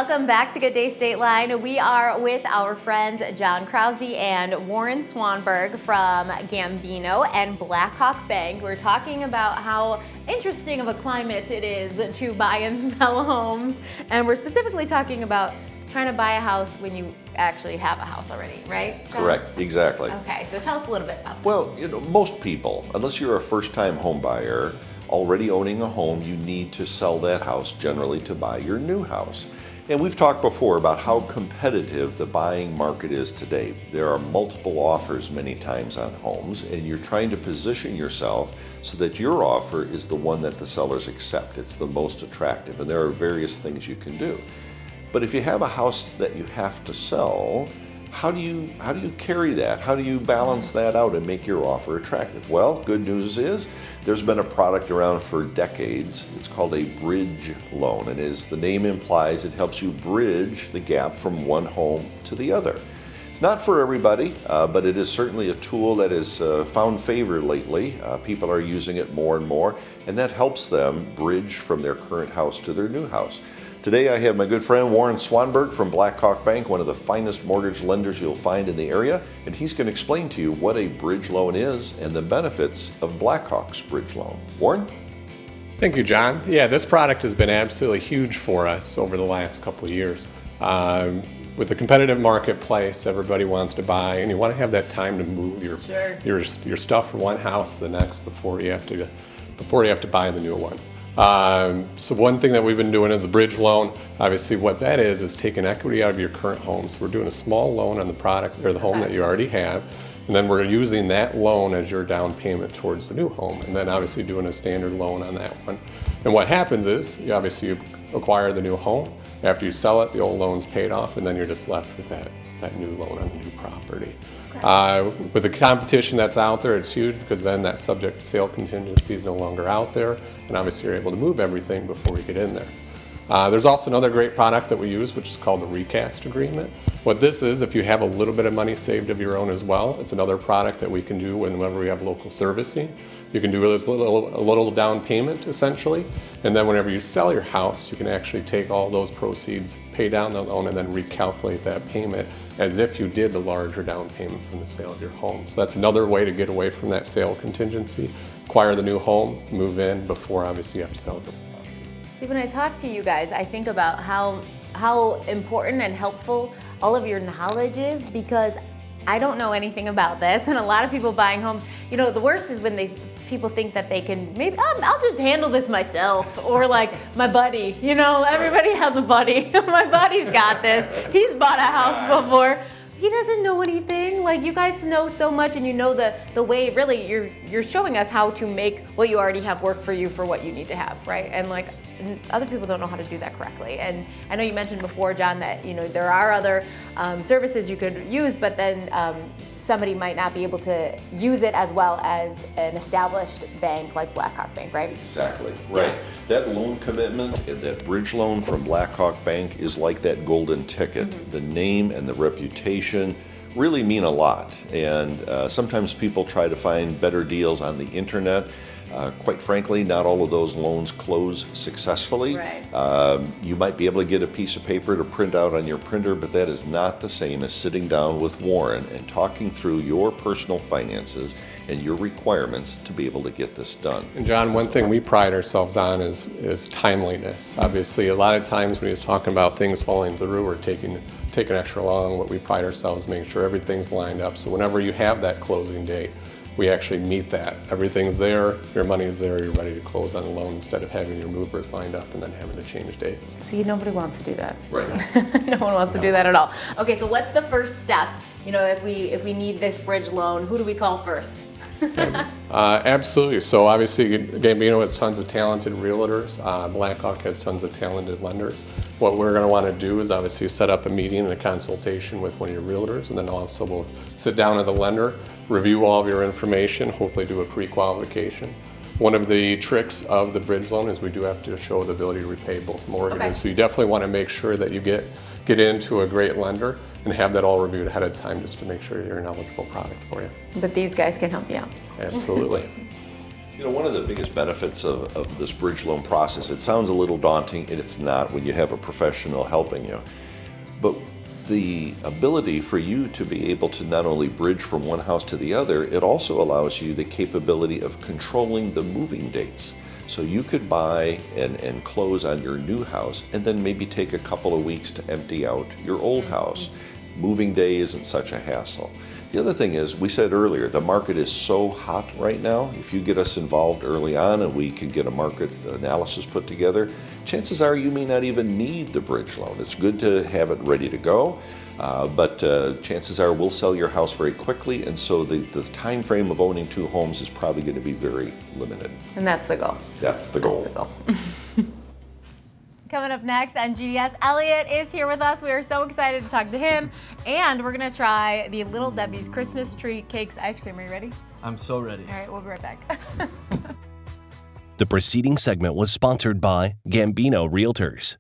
Welcome back to Good Day State Line. We are with our friends Jon Krause and Warren Swanberg from Gambino and Blackhawk Bank. We're talking about how interesting of a climate it is to buy and sell homes, and we're specifically talking about trying to buy a house when you actually have a house already, right, Jon? Correct, exactly. Okay, so tell us a little bit about that. Well, most people, unless you're a first-time home buyer, already owning a home, you need to sell that house generally to buy your new house. And we've talked before about how competitive the buying market is today. There are multiple offers many times on homes, and you're trying to position yourself so that your offer is the one that the sellers accept. It's the most attractive, and there are various things you can do. But if you have a house that you have to sell, how do you carry that? How do you balance that out and make your offer attractive? Well, good news is there's been a product around for decades. It's called a bridge loan, and as the name implies, it helps you bridge the gap from one home to the other. It's not for everybody, but it is certainly a tool that has found favor lately. People are using it more and more, and that helps them bridge from their current house to their new house. Today I have my good friend Warren Swanberg from Blackhawk Bank, one of the finest mortgage lenders you'll find in the area, and he's going to explain to you what a bridge loan is and the benefits of Blackhawk's bridge loan. Warren? Thank you, Jon. Yeah, this product has been absolutely huge for us over the last couple of years. With the competitive marketplace, everybody wants to buy, and you want to have that time to move your stuff from one house to the next before you have to buy the new one. So one thing that we've been doing is the bridge loan. Obviously what that is taking equity out of your current homes. We're doing a small loan on the product or the home that you already have, and then we're using that loan as your down payment towards the new home, and then obviously doing a standard loan on that one. And what happens is you acquire the new home. After you sell it, the old loan's paid off, and then you're just left with that new loan on the new property. With the competition that's out there, it's huge because then that subject sale contingency is no longer out there, and obviously you're able to move everything before you get in there. There's also another great product that we use, which is called the Recast Agreement. What this is, if you have a little bit of money saved of your own as well, it's another product that we can do whenever we have local servicing. You can do a little down payment essentially, and then whenever you sell your house, you can actually take all those proceeds, pay down the loan, and then recalculate that payment as if you did the larger down payment from the sale of your home. So that's another way to get away from that sale contingency, acquire the new home, move in before obviously you have to sell it. See, when I talk to you guys, I think about how important and helpful all of your knowledge is, because I don't know anything about this, and a lot of people buying homes, the worst is when people think that they can, maybe I'll just handle this myself, or like my buddy, everybody has a buddy. My buddy's got this. He's bought a house before. He doesn't know anything. Like, you guys know so much, and you know the way, really, you're showing us how to make what you already have work for you for what you need to have, right? And like, other people don't know how to do that correctly. And I know you mentioned before, Jon, that there are other services you could use, but then somebody might not be able to use it as well as an established bank like Blackhawk Bank, right? Exactly, right. That loan commitment and that bridge loan from Blackhawk Bank is like that golden ticket. Mm-hmm. The name and the reputation really mean a lot, and sometimes people try to find better deals on the internet. Quite frankly, not all of those loans close successfully. Right. You might be able to get a piece of paper to print out on your printer, but that is not the same as sitting down with Warren and talking through your personal finances and your requirements to be able to get this done. And Jon, one thing we pride ourselves on is timeliness. Obviously, a lot of times when he's talking about things falling through or taking extra long, what we pride ourselves making sure everything's lined up. So whenever you have that closing date, we actually meet that. Everything's there, your money's there, you're ready to close on the loan instead of having your movers lined up and then having to change dates. See, nobody wants to do that. Right. No one wants to do that at all. Okay, so what's the first step? If we need this bridge loan, who do we call first? Absolutely. So obviously Gambino has tons of talented realtors. Blackhawk has tons of talented lenders. What we're going to want to do is obviously set up a meeting and a consultation with one of your realtors, and then also we'll sit down as a lender, review all of your information, hopefully do a pre-qualification. One of the tricks of the bridge loan is we do have to show the ability to repay both mortgages. Okay. So you definitely want to make sure that you get into a great lender and have that all reviewed ahead of time just to make sure you're an eligible product for you. But these guys can help you out. Absolutely. You know, one of the biggest benefits of this bridge loan process, it sounds a little daunting, and it's not when you have a professional helping you. But the ability for you to be able to not only bridge from one house to the other, it also allows you the capability of controlling the moving dates. So you could buy and close on your new house and then maybe take a couple of weeks to empty out your old house. Moving day isn't such a hassle. The other thing is, we said earlier, the market is so hot right now. If you get us involved early on and we can get a market analysis put together, chances are you may not even need the bridge loan. It's good to have it ready to go, but chances are we'll sell your house very quickly, and so the time frame of owning 2 homes is probably going to be very limited. And that's the goal. That's the goal. That's the goal. Coming up next on GDS, Elliot is here with us. We are so excited to talk to him. And we're going to try the Little Debbie's Christmas Tree Cakes ice cream. Are you ready? I'm so ready. All right, we'll be right back. The preceding segment was sponsored by Gambino Realtors.